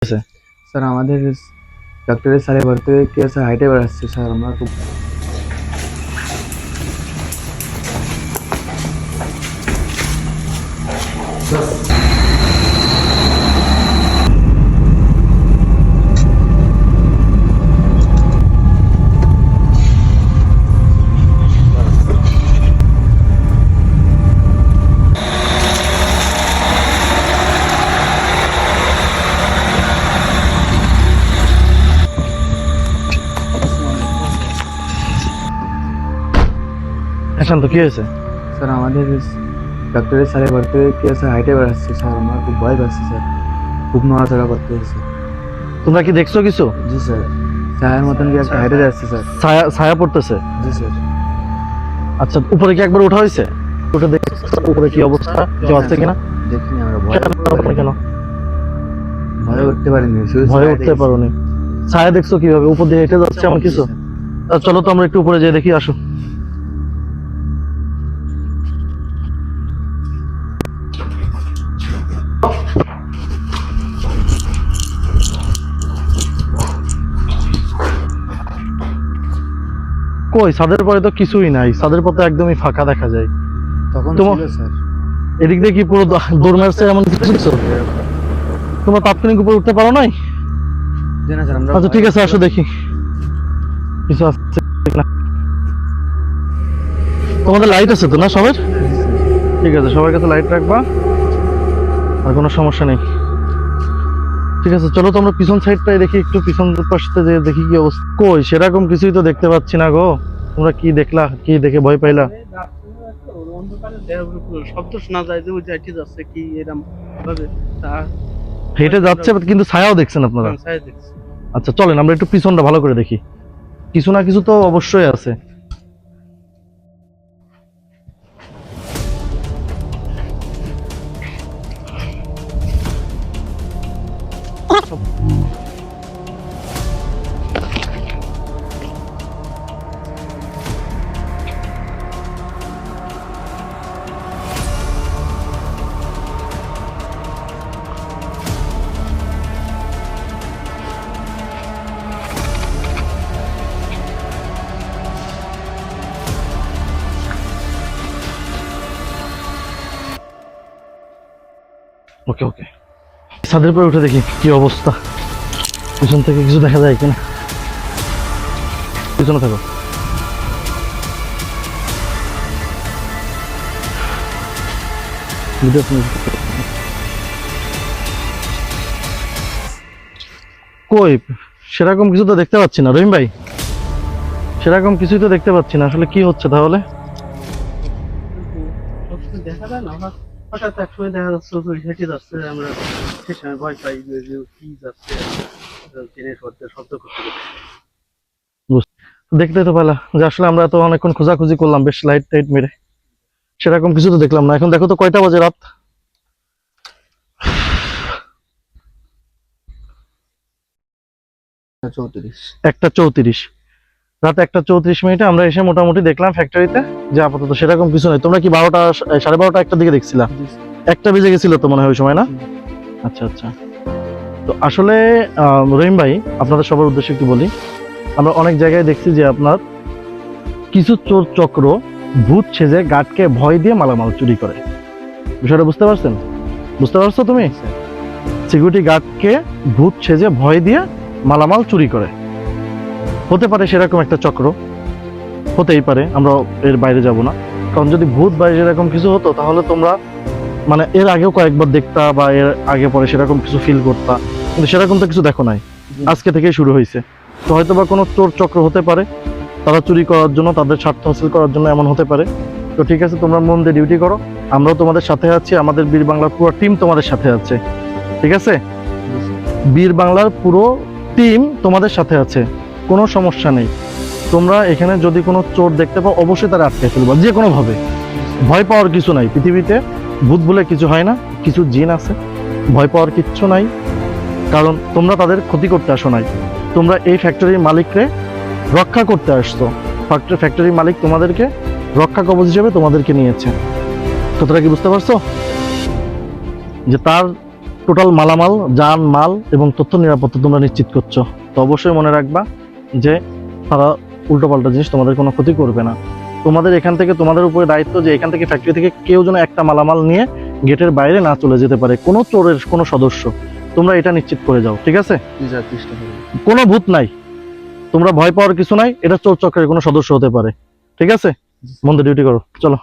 Sir আমাদের ডক্টরের স্যারের বাড়িতে কে স্যার হাইটে বেড়াচ্ছে স্যার আমরা খুব শান্ত, কি হয়েছে? স্যার আমাদের ডক্টরের স্যারের বাড়িতে কে স্যার হাইটে বেড়াচ্ছে স্যার আমরা খুব ভয় পাচ্ছি স্যার, খুব নড়াচড়া করতে হচ্ছে। তোমরা কি দেখছো কিছু? জি স্যার, ছায়ার মতন কি একটা হাইটে যাচ্ছে স্যার। ছায়া ছায়া পড়তেছে? জি স্যার। আচ্ছা, উপরে কি একবার ওঠা হয়েছে? উঠে দেখছো উপরে কি অবস্থা, কেউ আছে কিনা? দেখিনি আমরা, কেন ভয় উঠতে পারিনি, শুধু ভয়ে ছায়া উঠতে দেখেছি। পারোনি? ছায়া দেখছো কিভাবে? উপর দিয়ে হেঁটে যাচ্ছে এমন কিছু? চলো তো আমরা একটু উপরে যেয়ে দেখি, আসো। কই, ছাদের পরে তো কিছুই নাই, ছাদের পর তো একদমই ফাঁকা দেখা যায়। তখন তোমার- ছিল স্যার। এদিক দিয়ে কি পুরো দৌড় মারছে এমন কিছু দেখছো? তোমরা তাৎক্ষণিক উপরে উঠতে পারো নাই? জি না স্যার, আমরা আচ্ছা ঠিক আছে, আসো দেখি কিছু আছে কিনা। তোমাদের লাইট আছে তো না সবার? ঠিক আছে, সবার কাছে লাইট রাখবা, আর কোনো সমস্যা নেই। ঠিক আছে, চলো তো আমরা পিছন সাইডটাই দেখি, একটু পিছন পাশে যে দেখি কি অবস্থা। কই, সেরকম কিছুই তো দেখতে পাচ্ছি না গো। তোমরা কি দেখলা? কি দেখে ভয় পাইলা? শব্দ শোনা যায় যে ওই যাইতে যাচ্ছে কি এরকম ভাবে তা হেঁটে যাচ্ছে কিন্তু ছায়াও দেখছেন আপনারা? ছায়া দেখছি। আচ্ছা চলেন আমরা একটু পিছনটা ভালো করে দেখি, কিছু না কিছু তো অবশ্যই আছে। ওকে ওকে, ছাদের উপরে উঠে দেখি কি অবস্থা, পিছন থেকে কিছু দেখা যায় কিনা। পিছনে থাকো। কই, সেরকম কিছু তো দেখতে পাচ্ছি না রহিম ভাই, সেরকম কিছুই তো দেখতে পাচ্ছি না। আসলে কি হচ্ছে তাহলে? সবসময় দেখা যায় না, হঠাৎ এক সময় দেখা যাচ্ছে ওই হেঁটে যাচ্ছে, আমরা সে সময় ভয় পাই যে কি যাচ্ছে ট্রেনের শব্দ শব্দ করতে করতে। দেখতে তো পেলা যে আসলে আমরা তো অনেকক্ষণ খোঁজাখুঁজি করলাম বেশ লাইট টাইট মেরে, সেরকম কিছু তো দেখলাম না। এখন দেখো তো কয়টা বাজে, রাত 34। 1:34। রাত 1:34 আমরা এসে মোটামুটি দেখলাম ফ্যাক্টরিতে যে আপাতত সেরকম কিছু নেই। তোমরা কি 12টা 12:30 1টার দিকে দেখছিলা? একটা বেজে গেছিল তো মনে হয় ওই সময়, না? আচ্ছা আচ্ছা। তো আসলে রহিম ভাই, আপনাদের সবার উদ্দেশ্যে একটু বলি, আমরা অনেক জায়গায় দেখছি যে আপনার কিছু চোর চক্র ভূত সেজে গার্ডকে ভয় দিয়ে মালামাল চুরি করে। বিষয়টা বুঝতে পারছেন? বুঝতে পারছো তুমি? সিকিউরিটি গার্ডকে ভূত সেজে ভয় দিয়ে মালামাল চুরি করে। হতে পারে সেরকম একটা চক্র, হতেই পারে, আমরা এর বাইরে যাব না। কারণ যদি ভূত বা এরকম কিছু হতো তাহলে তোমরা মানে এর আগেও কয়েকবার দেখতা বা এর আগে পরে সেরকম কিছু ফিল করতা, কিন্তু সেরকম তো কিছু দেখো নাই, আজকে থেকেই শুরু হয়েছে। তো হয়তো বা কোনো চোর চক্র হতে পারে, তারা চুরি করার জন্য, তাদের স্বার্থ হাসিল করার জন্য এমন হতে পারে। তো ঠিক আছে, তোমরা মন দিয়ে ডিউটি করো, আমরাও তোমাদের সাথে আছি, আমাদের বীর বাংলার পুরো টিম তোমাদের সাথে আছে। ঠিক আছে, বীর বাংলার পুরো টিম তোমাদের সাথে আছে, কোনো সমস্যা নেই। তোমরা এখানে যদি কোনো চোর দেখতে পাও অবশ্যই তারা আটকে ফেলবা যে কোনো ভাবে। ভয় পাওয়ার কিছু নাই, পৃথিবীতে ভূত বলে কিছু হয় না, কিছু জিন আছে, ভয় পাওয়ার কিচ্ছু নাই। কারণ তোমরা তাদের ক্ষতি করতে আসো নাই, তোমরা এই ফ্যাক্টরির মালিককে রক্ষা করতে আসছো। ফ্যাক্টরির মালিক তোমাদেরকে রক্ষা কবচ হিসেবে তোমাদেরকে নিয়েছে। কথাটা কি বুঝতে পারছো? যে তার টোটাল মালামাল, যান মাল এবং তথ্য নিরাপত্তা তোমরা নিশ্চিত করছো। তো অবশ্যই মনে রাখবা যে তারা উল্টোপাল্টা জিনিস তোমাদের কোনো ক্ষতি করবে না। তোমাদের এখান থেকে, তোমাদের উপরে দায়িত্ব যে এখান থেকে ফ্যাক্টরি থেকে কেউ যেন একটা মালামাল নিয়ে গেটের বাইরে না চলে যেতে পারে, কোনো চোরের কোনো সদস্য। তোমরা এটা নিশ্চিত করে যাও, ঠিক আছে? জি স্যার, চেষ্টা করবো। কোনো ভূত নাই, তোমরা ভয় পাওয়ার কিছু নাই, এটা চোর চক্রের কোনো সদস্য হতে পারে, ঠিক আছে? মন দিয়ে ডিউটি করো, চলো।